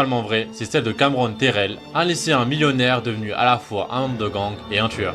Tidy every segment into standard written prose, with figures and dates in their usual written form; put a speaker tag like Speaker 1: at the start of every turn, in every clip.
Speaker 1: Totalement vrai, c'est celle de Cameron Terrell, un lycéen millionnaire devenu à la fois un membre de gang et un tueur.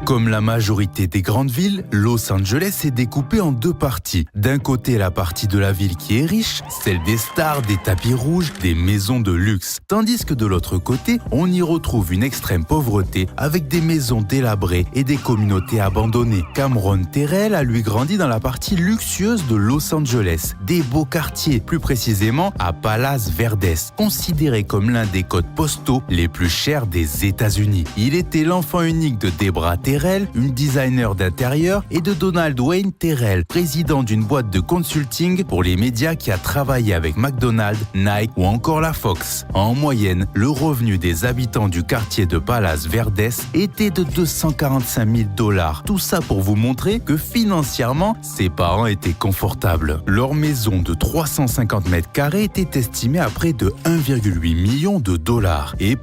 Speaker 2: Comme la majorité des grandes villes, Los Angeles est découpée en deux parties. D'un côté, la partie de la ville qui est riche, celle des stars, des tapis rouges, des maisons de luxe. Tandis que de l'autre côté, on y retrouve une extrême pauvreté avec des maisons délabrées et des communautés abandonnées. Cameron Terrell a lui grandi dans la partie luxueuse de Los Angeles, des beaux quartiers, plus précisément à Palos Verdes, considéré comme l'un des codes postaux les plus chers des États-Unis. Il était l'enfant unique de Debra Terrell, une designer d'intérieur, et de Donald Wayne Terrell, président d'une boîte de consulting pour les médias qui a travaillé avec McDonald's, Nike ou encore la Fox. En moyenne, le revenu des habitants du quartier de Palos Verdes était de 245 000 $. Tout ça pour vous montrer que financièrement, ses parents étaient confortables. Leur maison de 350 mètres carrés était estimée à près de 1,8 million de $. Et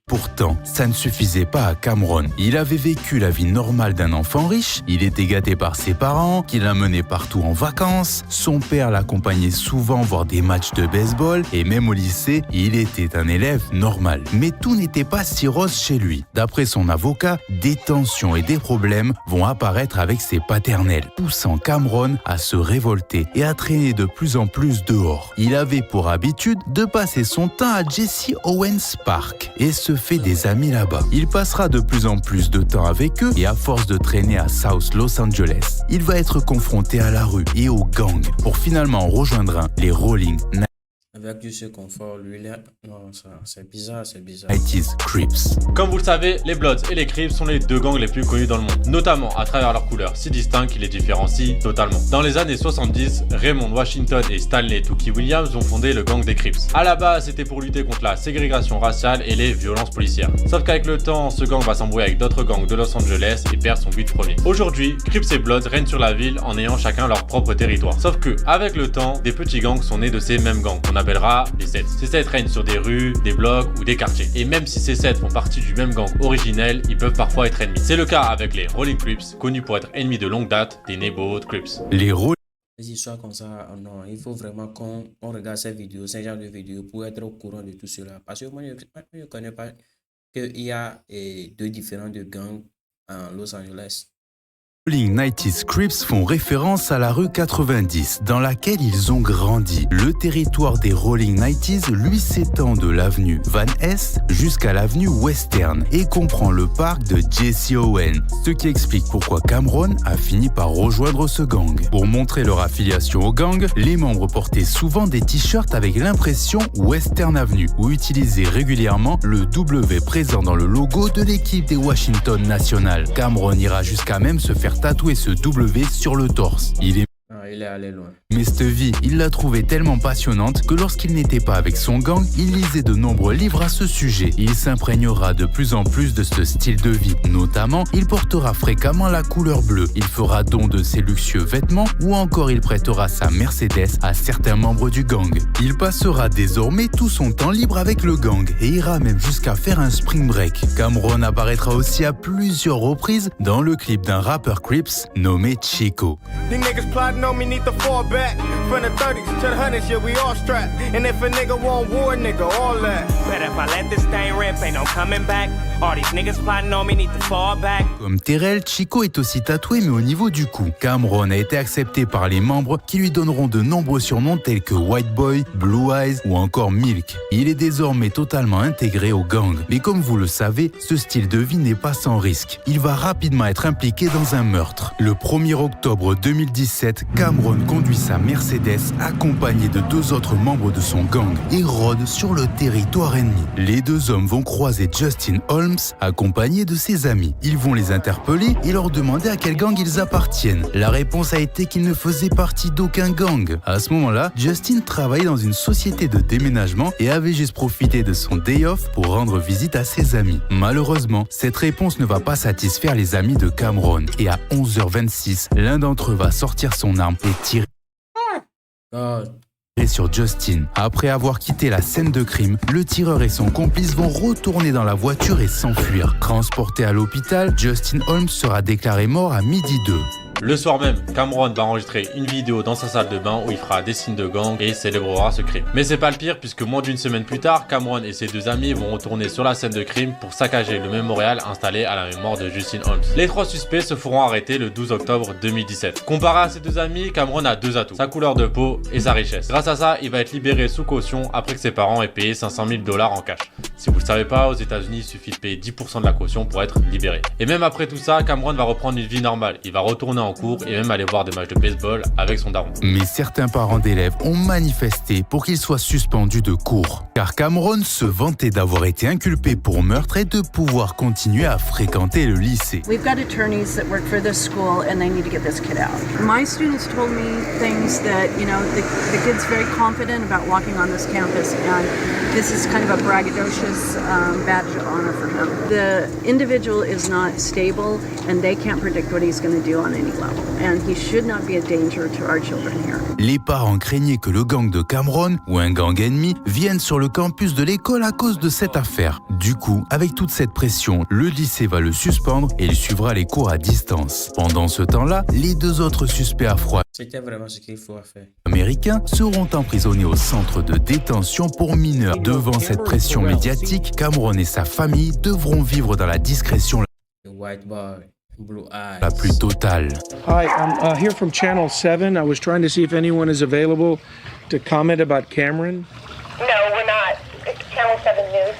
Speaker 2: pourtant, ça ne suffisait pas à Cameron. Il avait vécu la vie normale d'un enfant riche, il était gâté par ses parents, qui l'amenaient partout en vacances, son père l'accompagnait souvent voir des matchs de baseball, et même au lycée, il était un élève normal. Mais tout n'était pas si rose chez lui. D'après son avocat, des tensions et des problèmes vont apparaître avec ses paternels, poussant Cameron à se révolter et à traîner de plus en plus dehors. Il avait pour habitude de passer son temps à Jesse Owens Park et se fait des amis là-bas. Il passera de plus en plus de temps avec eux et à force de traîner à South Los Angeles, il va être confronté à la rue et aux gangs pour finalement rejoindre les Rolling
Speaker 3: Avec du ce confort, lui, là, non, ça, c'est bizarre, c'est bizarre.
Speaker 2: 90s Crips.
Speaker 1: Comme vous le savez, les Bloods et les Crips sont les deux gangs les plus connus dans le monde, notamment à travers leurs couleurs si distinctes qui les différencient totalement. Dans les années 70, Raymond Washington et Stanley Tookie Williams ont fondé le gang des Crips. À la base, c'était pour lutter contre la ségrégation raciale et les violences policières. Sauf qu'avec le temps, ce gang va s'embrouiller avec d'autres gangs de Los Angeles et perd son but premier. Aujourd'hui, Crips et Bloods règnent sur la ville en ayant chacun leur propre territoire. Sauf que, avec le temps, des petits gangs sont nés de ces mêmes gangs, qu'on appellera les Sets. Ces Sets règnent sur des rues, des blocs ou des quartiers. Et même si ces Sets font partie du même gang originel, ils peuvent parfois être ennemis. C'est le cas avec les Rolling Crips, connus pour être ennemis de longue date des Neighborhood Crips.
Speaker 2: Les
Speaker 3: Les histoires comme ça, non, il faut vraiment qu'on regarde ces vidéos, ces genres de vidéos pour être au courant de tout cela. Parce que moi, je ne connais pas qu'il y a deux différents de gangs en Los Angeles.
Speaker 2: Rolling 90s Crips font référence à la rue 90 dans laquelle ils ont grandi. Le territoire des Rolling 90s, lui, s'étend de l'avenue Van Ness jusqu'à l'avenue Western et comprend le parc de Jesse Owens, ce qui explique pourquoi Cameron a fini par rejoindre ce gang. Pour montrer leur affiliation au gang, les membres portaient souvent des t-shirts avec l'impression Western Avenue ou utilisaient régulièrement le W présent dans le logo de l'équipe des Washington Nationals. Cameron ira jusqu'à même se faire tatouer ce W sur le torse. Il
Speaker 3: est allé loin.
Speaker 2: Mais cette vie, il l'a trouvée tellement passionnante que lorsqu'il n'était pas avec son gang, il lisait de nombreux livres à ce sujet. Il s'imprégnera de plus en plus de ce style de vie. Notamment, il portera fréquemment la couleur bleue. Il fera don de ses luxueux vêtements ou encore il prêtera sa Mercedes à certains membres du gang. Il passera désormais tout son temps libre avec le gang et ira même jusqu'à faire un spring break. Cameron apparaîtra aussi à plusieurs reprises dans le clip d'un rappeur Crips nommé Chico.
Speaker 4: Need to fall back from the 30s to the 100s, yeah, we all strapped. And if a nigga want war, nigga, all that.
Speaker 5: But if I let this thing rip, ain't no coming back. All these niggas plotting on me need to fall back.
Speaker 2: Comme Terrell, Chico est aussi tatoué mais au niveau du cou. Cameron a été accepté par les membres qui lui donneront de nombreux surnoms tels que White Boy, Blue Eyes ou encore Milk. Il est désormais totalement intégré au gang. Mais comme vous le savez, ce style de vie n'est pas sans risque. Il va rapidement être impliqué dans un meurtre. Le 1er octobre 2017, Cameron conduit sa Mercedes accompagné de deux autres membres de son gang et rôde sur le territoire ennemi. Les deux hommes vont croiser Justin Holmes accompagné de ses amis. Ils vont les interpeller et leur demander à quel gang ils appartiennent. La réponse a été qu'ils ne faisaient partie d'aucun gang. À ce moment-là, Justin travaillait dans une société de déménagement et avait juste profité de son day off pour rendre visite à ses amis. Malheureusement, cette réponse ne va pas satisfaire les amis de Cameron et à 11h26, l'un d'entre eux va sortir son arme et tirer sur Justin. Après avoir quitté la scène de crime, le tireur et son complice vont retourner dans la voiture et s'enfuir. Transporté à l'hôpital, Justin Holmes sera déclaré mort à 12h02.
Speaker 1: Le soir même, Cameron va enregistrer une vidéo dans sa salle de bain où il fera des signes de gang et célébrera ce crime. Mais c'est pas le pire puisque moins d'une semaine plus tard, Cameron et ses deux amis vont retourner sur la scène de crime pour saccager le mémorial installé à la mémoire de Justin Holmes. Les trois suspects se feront arrêter le 12 octobre 2017. Comparé à ses deux amis, Cameron a deux atouts, sa couleur de peau et sa richesse. Grâce à ça, il va être libéré sous caution après que ses parents aient payé 500 000 $ en cash. Si vous le savez pas, aux États-Unis, il suffit de payer 10% de la caution pour être libéré. Et même après tout ça, Cameron va reprendre une vie normale. Il va retourner en cours et même aller voir des matchs de baseball avec son daron.
Speaker 2: Mais certains parents d'élèves ont manifesté pour qu'il soit suspendu de cours. Car Cameron se vantait d'avoir été inculpé pour meurtre et de pouvoir continuer à fréquenter le lycée.
Speaker 6: We've got attorneys that work for this school and they need to get this kid out. My students told me things that, you know, the kid's very confident about walking on this campus and this is kind of a braggadocious badge of honor for him. The individual is not stable and they can't predict what he's going to do on any level and he should not be a danger to our children here.
Speaker 2: Les parents craignaient que le gang de Cameron ou un gang ennemi vienne sur le campus de l'école à cause de cette affaire. Du coup, avec toute cette pression, le lycée va le suspendre et il suivra les cours à distance. Pendant ce temps-là, les deux autres suspects
Speaker 3: C'était vraiment ce qu'il faut faire.
Speaker 2: afro-américains seront emprisonnés au centre de détention pour mineurs. Devant cette pression médiatique, Cameron et sa famille devront vivre dans la discrétion
Speaker 3: The white boy, blue eyes.
Speaker 2: la plus totale.
Speaker 7: Hi, I'm here from Channel 7. I was trying to see if anyone is available to comment about Cameron.
Speaker 8: No, we're not. It's Channel 7 News.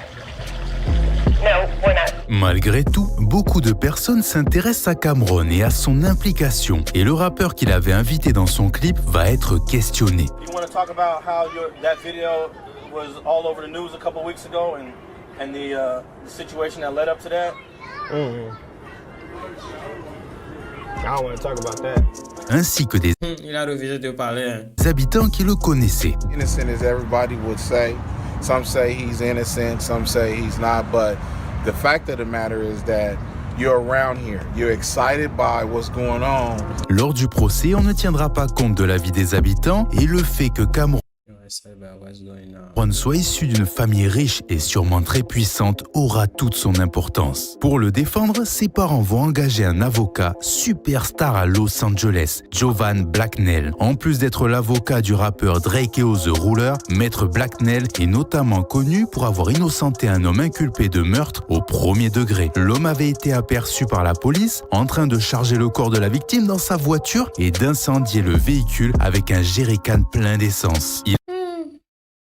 Speaker 8: No, we're not.
Speaker 2: Malgré tout, beaucoup de personnes s'intéressent à Cameron et à son implication. Et le rappeur qu'il avait invité dans son clip va être questionné.
Speaker 9: You want to talk about how that video was all over the news a couple weeks ago and the situation that led up to that?
Speaker 7: I don't want to talk about that.
Speaker 2: Ainsi que des
Speaker 3: Il a refusé de parler. Hein.
Speaker 2: habitants qui le connaissaient.
Speaker 10: Innocent as everybody would say. Some say he's innocent, some say he's not, but the fact of the matter is that you're around here. You're excited by what's going on.
Speaker 2: Lors du procès, on ne tiendra pas compte de l'avis des habitants et le fait que Cameron soit issu d'une famille riche et sûrement très puissante aura toute son importance. Pour le défendre, ses parents vont engager un avocat superstar à Los Angeles, Jovan Blacknell. En plus d'être l'avocat du rappeur Drake et The Ruler, Maître Blacknell est notamment connu pour avoir innocenté un homme inculpé de meurtre au premier degré. L'homme avait été aperçu par la police en train de charger le corps de la victime dans sa voiture et d'incendier le véhicule avec un jerrycan plein d'essence.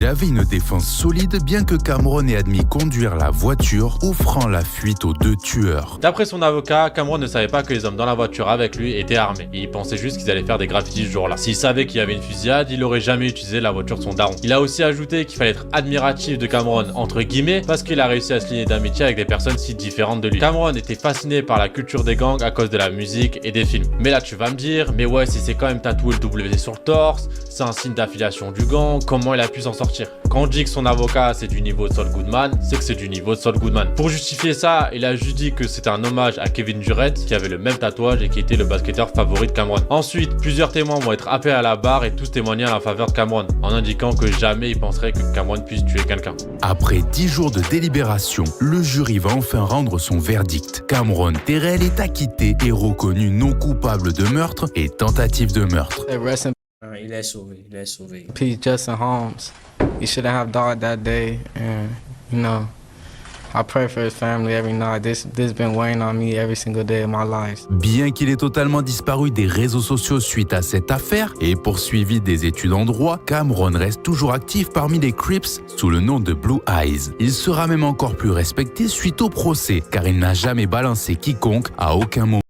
Speaker 2: Il avait une défense solide bien que Cameron ait admis conduire la voiture, offrant la fuite aux deux tueurs.
Speaker 1: D'après son avocat, Cameron ne savait pas que les hommes dans la voiture avec lui étaient armés. Il pensait juste qu'ils allaient faire des graffitis ce jour-là. S'il savait qu'il y avait une fusillade, il aurait jamais utilisé la voiture de son daron. Il a aussi ajouté qu'il fallait être admiratif de Cameron, entre guillemets, parce qu'il a réussi à se lier d'amitié avec des personnes si différentes de lui. Cameron était fasciné par la culture des gangs à cause de la musique et des films. Mais là tu vas me dire, mais ouais, si c'est quand même tatoué le W sur le torse, c'est un signe d'affiliation du gang, comment il a pu s'en sortir? Quand je dis que son avocat c'est du niveau de Saul Goodman, c'est que c'est du niveau de Saul Goodman. Pour justifier ça, il a juste dit que c'était un hommage à Kevin Durant qui avait le même tatouage et qui était le basketteur favori de Cameron. Ensuite, plusieurs témoins vont être appelés à la barre et tous témoigner à la faveur de Cameron, en indiquant que jamais ils penseraient que Cameron puisse tuer quelqu'un.
Speaker 2: Après 10 jours de délibération, le jury va enfin rendre son verdict. Cameron Terrell est acquitté et reconnu non coupable de meurtre et tentative de meurtre.
Speaker 3: Ah, il est sauvé, il est sauvé.
Speaker 11: Peace, Justin Holmes. He shouldn't have died that day, and you know, I pray for his family every night. This been weighing on me every single day of my life.
Speaker 2: Bien qu'il ait totalement disparu des réseaux sociaux suite à cette affaire et poursuivi des études en droit, Cameron reste toujours actif parmi les Crips sous le nom de Blue Eyes. Il sera même encore plus respecté suite au procès, car il n'a jamais balancé quiconque à aucun moment.